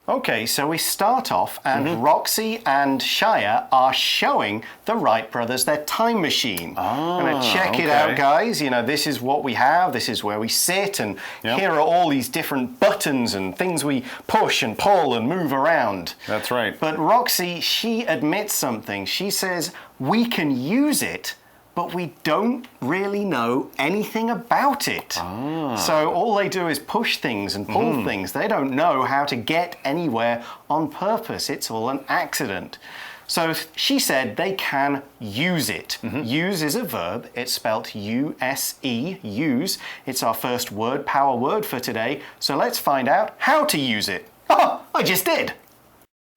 Okay, so we start off and Roxy and Shia are showing the Wright brothers their time machine. I'm going to check it out, guys. You know, this is what we have. This is where we sit, and here are all these different buttons and things we push and pull and move around. That's right. But Roxy, she admits something. She says, we can use it, but we don't really know anything about it. So all they do is push things and pull things. They don't know how to get anywhere on purpose. It's all an accident. So she said they can use it. Use is a verb. It's spelt U-S-E, use. It's our first word power word for today. So let's find out how to use it. Oh, I just did.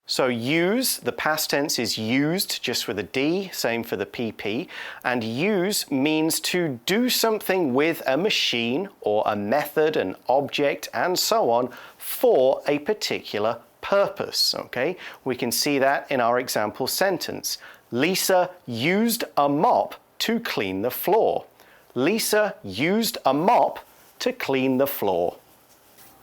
So use, the past tense is used, just with a D, same for the PP. And use means to do something with a machine or a method, an object, and so on for a particular purpose, okay? We can see that in our example sentence. Lisa used a mop to clean the floor. Lisa used a mop to clean the floor.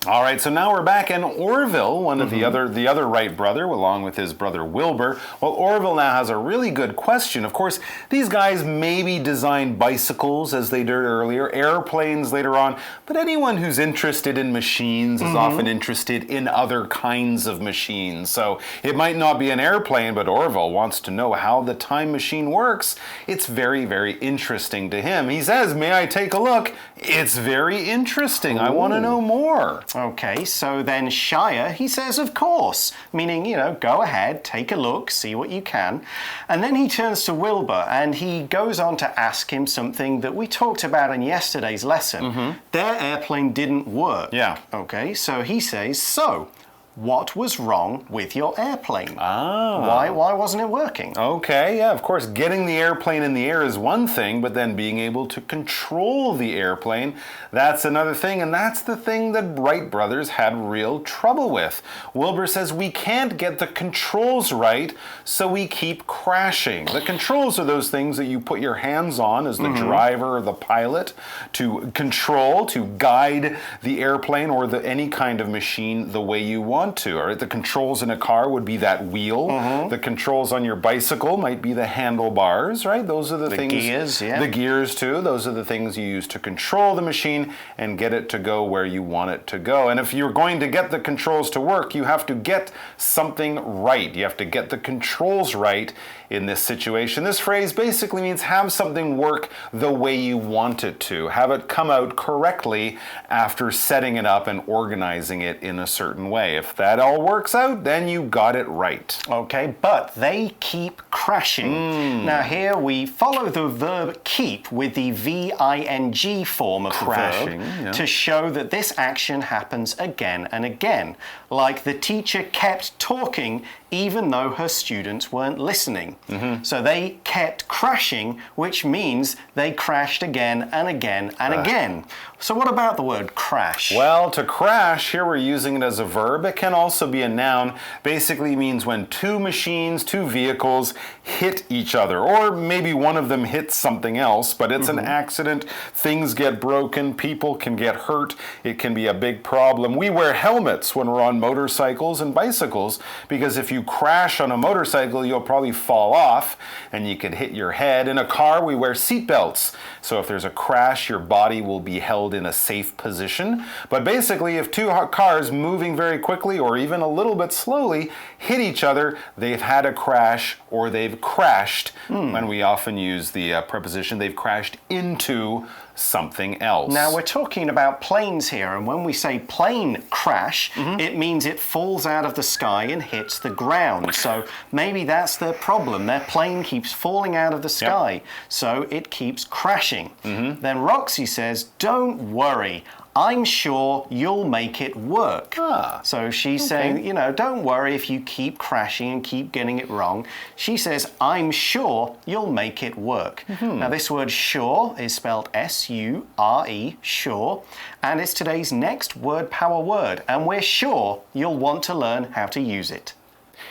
All right, so now we're back in Orville, one of the other Wright brother, along with his brother Wilbur. Well, Orville now has a really good question. Of course, these guys maybe designed bicycles, as they did earlier, airplanes later on, but anyone who's interested in machines is often interested in other kinds of machines. So it might not be an airplane, but Orville wants to know how the time machine works. It's very, very interesting to him. He says, may I take a look? It's very interesting. I want to know more. Okay, so then Shia, he says, of course, meaning, you know, go ahead, take a look, see what you can. And then he turns to Wilbur and he goes on to ask him something that we talked about in yesterday's lesson. Their airplane didn't work. Yeah. Okay, so he says, so what was wrong with your airplane? Why wasn't it working? Okay, yeah, of course, getting the airplane in the air is one thing, but then being able to control the airplane, that's another thing, and that's the thing that Wright brothers had real trouble with. Wilbur says we can't get the controls right, so we keep crashing. The controls are those things that you put your hands on as the driver or the pilot to control, to guide the airplane or any kind of machine the way you want to. All right? The controls in a car would be that wheel. The controls on your bicycle might be the handlebars, right? Those are the things. The gears, yeah. The gears too. Those are the things you use to control the machine and get it to go where you want it to go. And if you're going to get the controls to work, you have to get something right. You have to get the controls right in this situation. This phrase basically means have something work the way you want it to. Have it come out correctly after setting it up and organizing it in a certain way. If that all works out, then you got it right. Okay, but they keep crashing. Now here we follow the verb keep with the V-I-N-G form of Crashing, the verb yeah. to show that this action happens again and again. Like the teacher kept talking even though her students weren't listening. So they kept crashing, which means they crashed again and again and again. So what about the word crash? Well, to crash, here we're using it as a verb. It can also be a noun. Basically means when two machines, two vehicles hit each other, or maybe one of them hits something else, but it's an accident. Things get broken, people can get hurt. It can be a big problem. We wear helmets when we're on motorcycles and bicycles because if you crash on a motorcycle, you'll probably fall off and you could hit your head. In a car, we wear seat belts. So if there's a crash, your body will be held in a safe position. But basically, if two cars moving very quickly or even a little bit slowly hit each other, they've had a crash or they've crashed. And we often use the preposition they've crashed into something else. Now we're talking about planes here, and when we say plane crash, it means it falls out of the sky and hits the ground. So maybe that's their problem. Their plane keeps falling out of the sky, so it keeps crashing. Then Roxy says, don't worry, I'm sure you'll make it work. So she's saying, you know, don't worry if you keep crashing and keep getting it wrong. She says, I'm sure you'll make it work. Now this word sure is spelled S-U-R-E, sure, and it's today's next word power word, and we're sure you'll want to learn how to use it.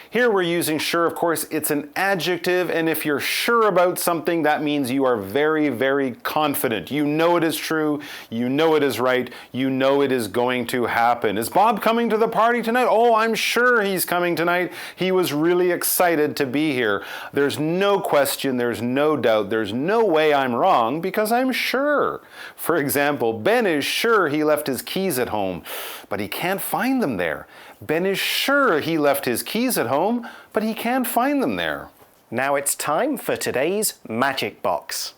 Here we're using sure, of course, it's an adjective, and if you're sure about something, that means you are very, very confident. You know it is true, you know it is right, you know it is going to happen. Is Bob coming to the party tonight? Oh, I'm sure he's coming tonight. He was really excited to be here. There's no question, there's no doubt, there's no way I'm wrong because I'm sure. For example, Ben is sure he left his keys at home, but he can't find them there. Ben is sure he left his keys at home, but he can't find them there. Now it's time for today's Magic Box.